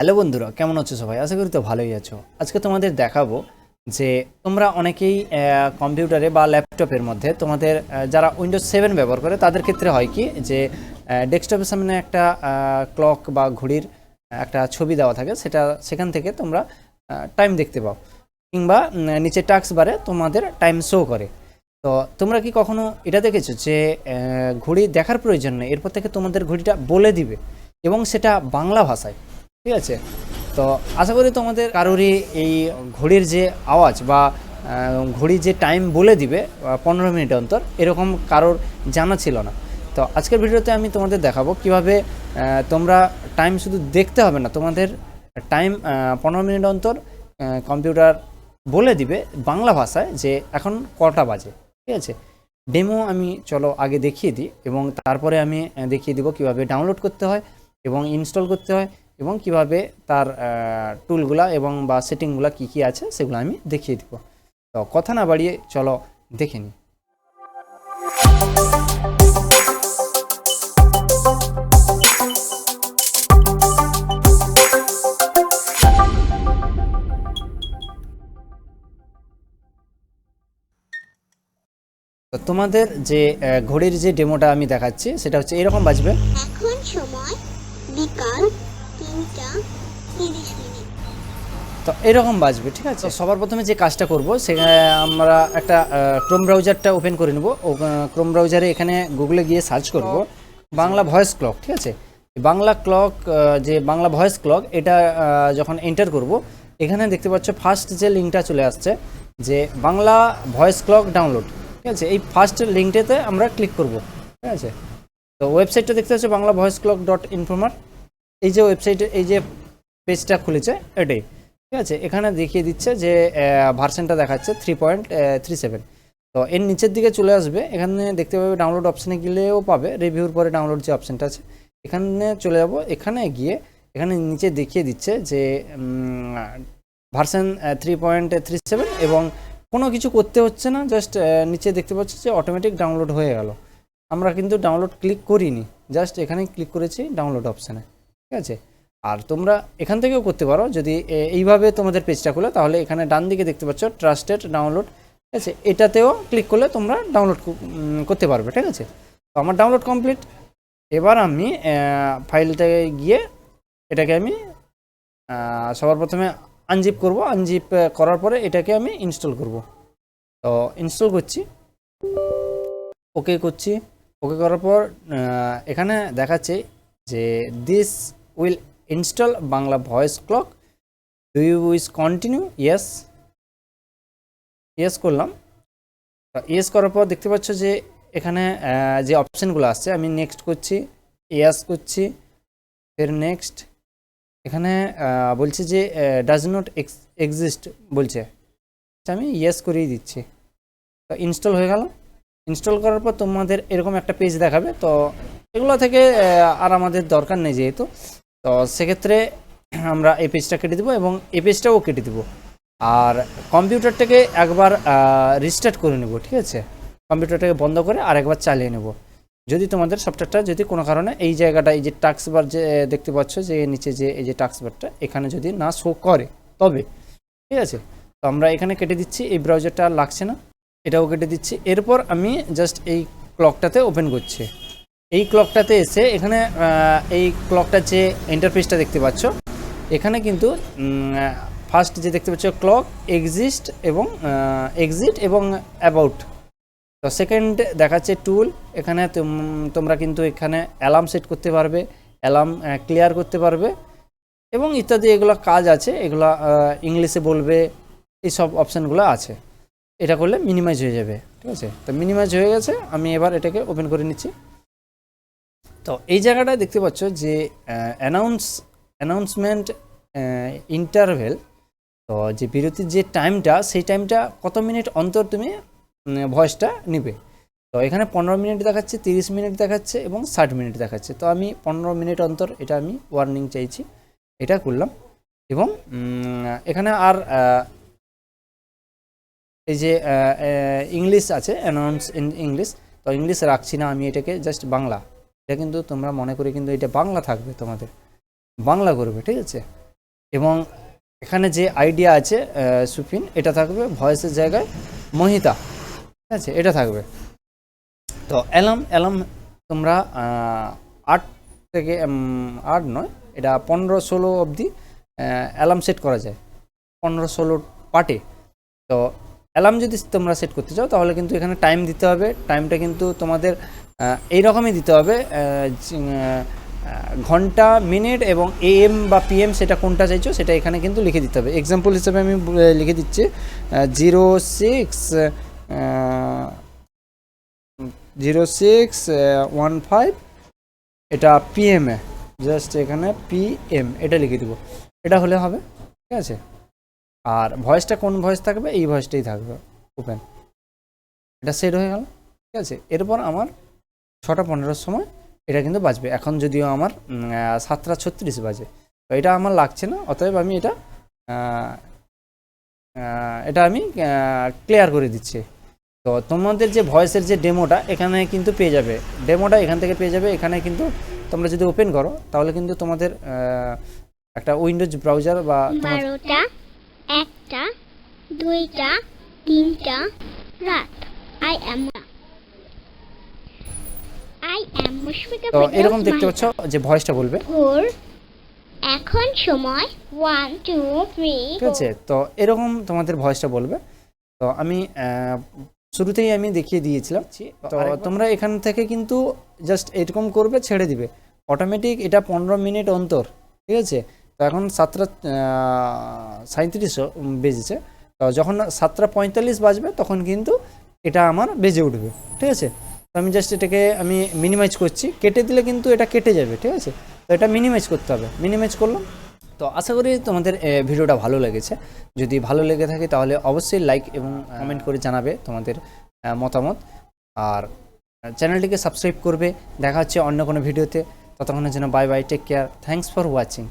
Hello বন্ধুরা, কেমন আছো সবাই? আশা করি তো ভালোই আছো। আজকে তোমাদের দেখাবো যে তোমরা অনেকেই কম্পিউটারে বা ল্যাপটপের মধ্যে তোমাদের যারা উইন্ডোজ 7 ব্যবহার করে তাদের ক্ষেত্রে হয় কি যে ডেস্কটপের সামনে একটা ক্লক বা ঘড়ির একটা ছবি দেওয়া থাকে, সেখান থেকে তোমরা টাইম দেখতে পাও, কিংবা নিচে টাস্ক বারে তোমাদের টাইম শো করে। তো তোমরা কি কখনো এটা দেখেছো যে ঘড়ি দেখার প্রয়োজন নেই, এরপর থেকে তোমাদের ঘড়িটা বলে দিবে, এবং সেটা বাংলা ভাষায়। ঠিক আছে, তো আশা করি তোমাদের কারোরই এই ঘড়ির যে আওয়াজ বা ঘড়ির যে টাইম বলে দিবে 15 মিনিট অন্তর, এরকম কারোর জানা ছিল না। তো আজকের ভিডিওতে আমি তোমাদের দেখাবো কিভাবে তোমরা টাইম শুধু দেখতে হবে না, তোমাদের টাইম 15 মিনিট অন্তর কম্পিউটার বলে দিবে বাংলা ভাষায় যে এখন কটা বাজে। ঠিক আছে, ডেমো আমি চলো আগে দেখিয়ে দিই, এবং তারপরে আমি দেখিয়ে দিব কিভাবে ডাউনলোড করতে হয় এবং ইনস্টল করতে হয়, এবং কিভাবে তার টুলগুলা এবং বা সেটিংগুলা কি কি আছে সেগুলো আমি দেখিয়ে দিব। তো কথা না বাড়িয়ে চলো দেখে নিই। তো তোমাদের যে ঘড়ির যে ডেমোটা আমি দেখাচ্ছি সেটা হচ্ছে এরকম বাজবে। এখন সময় বিকাল 3:30। তো এরকম বাজবে। ঠিক আছে, সবার প্রথমে যে কাজটা করব সে আমরা একটা ক্রোম ব্রাউজারটা ওপেন করে নেব। ক্রোম ব্রাউজারে এখানে গুগলে গিয়ে সার্চ করব বাংলা ভয়েস ক্লক। ঠিক আছে, বাংলা ক্লক, যে বাংলা ভয়েস ক্লক, এটা যখন এন্টার করব এখানে দেখতে পাচ্ছ ফার্স্ট যে লিঙ্কটা চলে আসছে যে বাংলা ভয়েস ক্লক ডাউনলোড। ঠিক আছে, এই ফার্স্ট লিঙ্কটাতে আমরা ক্লিক করব। ঠিক আছে, তো ওয়েবসাইটটা দেখতে পাচ্ছ বাংলা ভয়েস ক্লক .ইনফর্মার। এই যে ওয়েবসাইটে এই যে পেজটা খুলেছে এটাই। ঠিক আছে, এখানে দেখিয়ে দিচ্ছে যে ভার্সনটা দেখাচ্ছে 3.37। তো এর নিচের দিকে চলে আসবে, এখানে দেখতে পাবে ডাউনলোড অপশানে গেলেও পাবে রিভিউর পরে ডাউনলোড যে অপশানটা আছে, এখানে চলে যাব। এখানে গিয়ে এখানে নিচে দেখিয়ে দিচ্ছে যে ভার্সন 3.37, এবং কোনো কিছু করতে হচ্ছে না, জাস্ট নিচে দেখতে পাচ্ছি যে অটোমেটিক ডাউনলোড হয়ে গেল। আমরা কিন্তু ডাউনলোড ক্লিক করিনি, জাস্ট এখানে ক্লিক করেছি ডাউনলোড অপশানে। ঠিক আছে, আর তোমরা এখান থেকেও করতে পারো যদি এইভাবে তোমাদের পেজটা খুলে, তাহলে এখানে ডান দিকে দেখতে পাচ্ছ ট্রাস্টেড ডাউনলোড। ঠিক আছে, এটাতেও ক্লিক করলে তোমরা ডাউনলোড করতে পারবে। ঠিক আছে, তো আমার ডাউনলোড কমপ্লিট। এবার আমি ফাইলটায় গিয়ে এটাকে আমি সবার প্রথমে আনজিপ করব। আনজিপ করার পরে এটাকে আমি ইনস্টল করব। তো ইনস্টল করছি, ওকে করছি। ওকে করার পর এখানে দেখাচ্ছে যে this will install Bangla voice clock, do you wish continue? Yes, yes করলাম। ইয়েস করার পর দেখতে পাচ্ছ যে এখানে যে অপশানগুলো আসছে, আমি নেক্সট করছি, ইয়েস করছি, ফের নেক্সট। এখানে বলছে যে ডাজ নট এক্সিস্ট বলছে, আমি ইয়েস করেই দিচ্ছি। তো ইনস্টল হয়ে গেল। ইনস্টল করার পর তোমাদের এরকম একটা পেজ দেখাবে। তো এগুলো থেকে আর আমাদের দরকার নেই যেহেতু, তো সেক্ষেত্রে আমরা এই পেজটা কেটে দেবো এবং এই পেজটাও কেটে দেবো। আর কম্পিউটারটাকে একবার রিস্টার্ট করে নেব। ঠিক আছে, কম্পিউটারটাকে বন্ধ করে আর একবার চালিয়ে নেব। যদি তোমাদের সফটওয়্যারটা যদি কোনো কারণে এই জায়গাটা, এই যে টাস্ক বার যে দেখতে পাচ্ছ যে নিচে যে এই যে টাস্ক বারটা, এখানে যদি না শো করে তবে। ঠিক আছে, তো আমরা এখানে কেটে দিচ্ছি, এই ব্রাউজারটা আর লাগছে না, এটাও কেটে দিচ্ছি। এরপর আমি জাস্ট এই ক্লকটাতে ওপেন করছি। এই ক্লকটাতে এসে এখানে এই ক্লকটার যে ইন্টারফেসটা দেখতে পাচ্ছ, এখানে কিন্তু ফার্স্ট যে দেখতে পাচ্ছ ক্লক এক্সিস্ট এবং এক্সিট এবং অ্যাবাউট। তো সেকেন্ড দেখাচ্ছে টুল। এখানে তোমরা কিন্তু এখানে অ্যালার্ম সেট করতে পারবে, অ্যালার্ম ক্লিয়ার করতে পারবে, এবং ইত্যাদি এগুলো কাজ আছে, এগুলো ইংলিশে বলবে, এই সব অপশানগুলো আছে। এটা করলে মিনিমাইজ হয়ে যাবে। ঠিক আছে, তো মিনিমাইজ হয়ে গেছে, আমি এবার এটাকে ওপেন করে নিচ্ছি। তো এই জায়গাটায় দেখতে পাচ্ছ যে অ্যানাউন্সমেন্ট ইন্টারভেল, তো যে বিরতির যে টাইমটা, সেই টাইমটা কত মিনিট অন্তর তুমি ভয়েসটা নিবে। তো এখানে 15 মিনিট দেখাচ্ছে, 30 মিনিট দেখাচ্ছে এবং 60 মিনিট দেখাচ্ছে। তো আমি 15 মিনিট অন্তর এটা আমি ওয়ার্নিং চাইছি, এটা করলাম। এবং এখানে আর এই যে ইংলিশ আছে, অ্যানাউন্স ইন ইংলিশ, তো ইংলিশ রাখছি না, আমি এটাকে জাস্ট বাংলা। এটা কিন্তু তোমরা মনে করে কিন্তু এটা বাংলা থাকবে, তোমাদের বাংলা করবে। ঠিক আছে, এবং এখানে যে আইডিয়া আছে সুফিন, এটা থাকবে ভয়েসের জায়গায় মহিতা, ঠিক আছে, এটা থাকবে। তো অ্যালার্ম তোমরা 8 থেকে 8 নয়, এটা 15-16 অবধি অ্যালার্ম সেট করা যায়, 15-16 পার্টে। তো অ্যালার্ম যদি তোমরা সেট করতে চাও তাহলে কিন্তু এখানে টাইম দিতে হবে। টাইমটা কিন্তু তোমাদের এইরকমই দিতে হবে, ঘন্টা, মিনিট এবং AM বা PM সেটা কোনটা চাইছো সেটা এখানে কিন্তু লিখে দিতে হবে। এক্সাম্পল হিসেবে আমি লিখে দিচ্ছি 0615, এটা PM এ, জাস্ট এখানে PM এটা লিখে দিব, এটা হলে হবে, ঠিক আছে। আর ভয়েসটা কোন ভয়েস থাকবে, এই ভয়েসটাই থাকবে ওপেন, এটা সেট হয়ে গেল, ঠিক আছে। এরপর আমার 6:15 সময় এটা কিন্তু বাজবে। এখন যদিও আমার 7:36 বাজে, তো এটা আমার লাগছে না, অতএব আমি এটা আমি ক্লিয়ার করে দিচ্ছি। তো তোমাদের যে ভয়েসের যে ডেমোটা এখানে কিন্তু পেয়ে যাবে, ডেমোটা এখান থেকে পেয়ে যাবে। এখানে কিন্তু তোমরা যদি ওপেন করো তাহলে কিন্তু তোমাদের একটা উইন্ডোজ ব্রাউজার বা 12টা, 1টা, 2টা, 3টা রাত। I am মুশফিকা তো ফেরদৌস এরকম দেখতে পাচ্ছ মাহিতা। যে ভয়েসটা বলবে, ভোর, এখন সময় 1 2 3 ঠিক আছে। তো এরকম তোমাদের ভয়েসটা বলবে। তো আমি শুরুতেই আমি দেখিয়ে দিয়েছিলাম। তো তোমরা এখান থেকে কিন্তু জাস্ট এরকম করবে, ছেড়ে দিবে, অটোমেটিক এটা 15 মিনিট অন্তর, ঠিক আছে। তো এখন 7:37 বেজেছে, তো যখন 7:45 বাজবে তখন কিন্তু এটা আমার বেজে উঠবে, ঠিক আছে। তো আমি জাস্ট এটাকে আমি মিনিমাইজ করছি, কেটে দিলে কিন্তু এটা কেটে যাবে, ঠিক আছে। তো এটা মিনিমাইজ করতে হবে, মিনিমাইজ করলাম। তো আশা করি তোমাদের ভিডিওটা ভালো লেগেছে। যদি ভালো লেগে থাকে তাহলে অবশ্যই লাইক এবং কমেন্ট করে জানাবে তোমাদের মতামত, আর চ্যানেলটিকে সাবস্ক্রাইব করবে। দেখা হচ্ছে অন্য কোনো ভিডিওতে, ততক্ষণের জন্য bye bye, take care, thanks for watching.